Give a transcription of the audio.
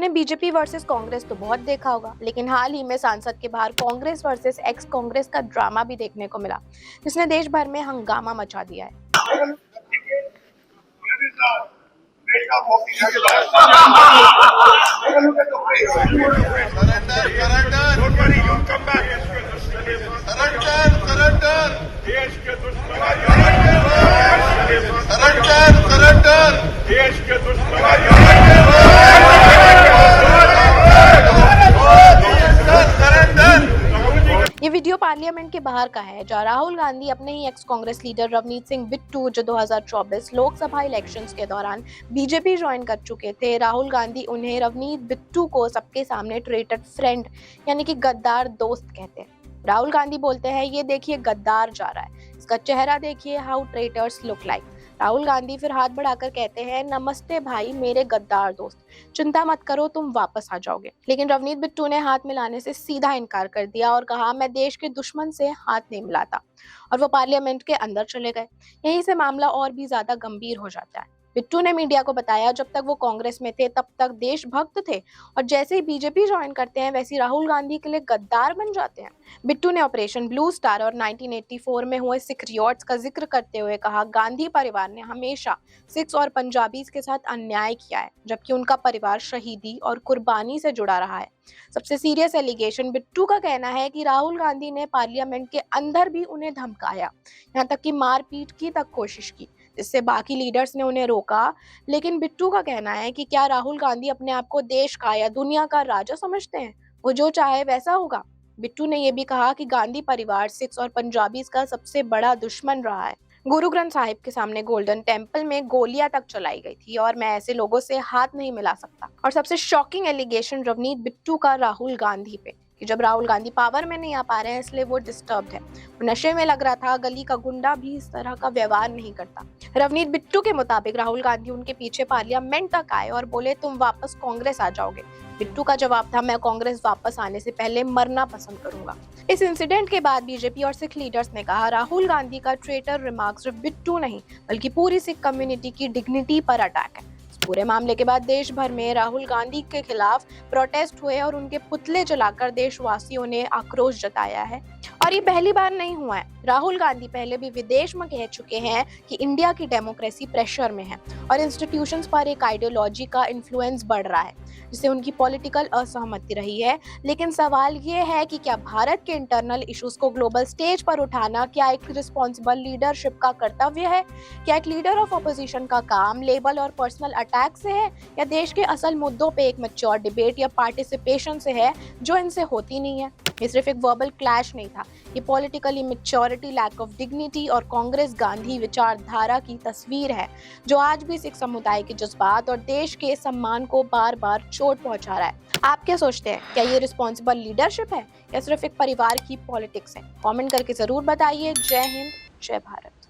आपने BJP versus Congress तो बहुत देखा होगा, लेकिन हाल ही में संसद के बाहर कांग्रेस वर्सेस एक्स कांग्रेस का ड्रामा भी देखने को मिला, जिसने देश भर में हंगामा मचा दिया है। ये वीडियो पार्लियामेंट के बाहर का है, जहां राहुल गांधी अपने ही एक्स कांग्रेस लीडर रवनीत सिंह बिट्टू, जो 2024 लोकसभा इलेक्शंस के दौरान बीजेपी ज्वाइन कर चुके थे, राहुल गांधी उन्हें रवनीत बिट्टू को सबके सामने ट्रेटेड फ्रेंड यानी कि गद्दार दोस्त कहते हैं। राहुल गांधी बोलते हैं, ये देखिए गद्दार जा रहा है, इसका चेहरा देखिए, how traitors look like. Rahul Gandhi फिर हाथ बढ़ाकर कहते हैं, नमस्ते भाई मेरे गद्दार दोस्त, चिंता मत करो तुम वापस आ जाओगे। लेकिन रवनीत बिट्टू ने हाथ मिलाने से सीधा इनकार कर दिया और कहा, मैं देश के दुश्मन से हाथ नहीं मिलाता, और वो पार्लियामेंट के अंदर चले गए। यहीं से मामला और भी ज्यादा गंभीर हो जाता है। बिट्टू ने मीडिया को बताया, जब तक वो कांग्रेस में थे तब तक देशभक्त थे, और जैसे ही बीजेपी ज्वाइन करते हैं वैसे राहुल गांधी के लिए गद्दार बन जाते हैं। बिट्टू ने ऑपरेशन ब्लू स्टार और 1984 में हुए सिख रियॉट्स का जिक्र करते हुए कहा, गांधी परिवार ने हमेशा सिख्स और पंजाबीज के साथ अन्याय किया है, जबकि उनका परिवार शहीदी और कुर्बानी से जुड़ा रहा है। सबसे सीरियस एलिगेशन बिट्टू का कहना है कि राहुल गांधी ने पार्लियामेंट के अंदर भी उन्हें धमकाया, यहाँ तक कि मारपीट की तक कोशिश की, जिससे बाकी लीडर्स ने उन्हें रोका। लेकिन बिट्टू का कहना है कि क्या राहुल गांधी अपने आप को देश का या दुनिया का राजा समझते हैं? वो जो चाहे वैसा होगा। बिट्टू ने यह भी कहा कि गांधी परिवार सिख्स और पंजाबीज का सबसे बड़ा दुश्मन रहा है। गुरु ग्रंथ साहिब के सामने गोल्डन टेम्पल में गोलियां तक चलाई गई थी, और मैं ऐसे लोगों से हाथ नहीं मिला सकता। और सबसे शॉकिंग एलिगेशन रवनीत बिट्टू का राहुल गांधी पे, कि जब राहुल गांधी पावर में नहीं आ पा रहे हैं इसलिए वो डिस्टर्ब्ड है, वो नशे में लग रहा था, गली का गुंडा भी इस तरह का व्यवहार नहीं करता। रवनीत बिट्टू के मुताबिक राहुल गांधी उनके पीछे पार्लियामेंट तक आए और बोले, तुम वापस कांग्रेस आ जाओगे। बिट्टू का जवाब था, मैं कांग्रेस वापस आने से पहले मरना पसंद करूंगा। इस इंसिडेंट के बाद बीजेपी और सिख लीडर्स ने कहा, राहुल गांधी का ट्रेटर रिमार्क सिर्फ बिट्टू नहीं बल्कि पूरी सिख कम्युनिटी की डिग्निटी पर अटैक है। पूरे मामले के बाद देश भर में राहुल गांधी के खिलाफ प्रोटेस्ट हुए और उनके पुतले जलाकर देशवासियों ने आक्रोश जताया है। और ये पहली बार नहीं हुआ है। राहुल गांधी पहले भी विदेश में कह चुके हैं कि इंडिया की डेमोक्रेसी प्रेशर में है और इंस्टीट्यूशंस पर एक आइडियोलॉजी का इन्फ्लुएंस बढ़ रहा है, जिससे उनकी पॉलिटिकल असहमति रही है। लेकिन सवाल ये है कि क्या भारत के इंटरनल इश्यूज को ग्लोबल स्टेज पर उठाना क्या एक रिस्पॉन्सिबल लीडरशिप का कर्तव्य है? क्या एक लीडर ऑफ अपोजिशन का काम लेबल और पर्सनल अटैक से है, या देश के असल मुद्दों पे एक मैच्योर डिबेट या पार्टिसिपेशन से है, जो इनसे होती नहीं है? ये सिर्फ एक वर्बल क्लैश नहीं था, ये political immaturity, lack of dignity और कांग्रेस गांधी विचारधारा की तस्वीर है, जो आज भी सिख समुदाय के जज्बात और देश के सम्मान को बार बार चोट पहुंचा रहा है। आप क्या सोचते हैं? क्या ये रिस्पॉन्सिबल लीडरशिप है या सिर्फ एक परिवार की पॉलिटिक्स है? कमेंट करके जरूर बताइए। जय हिंद, जय भारत।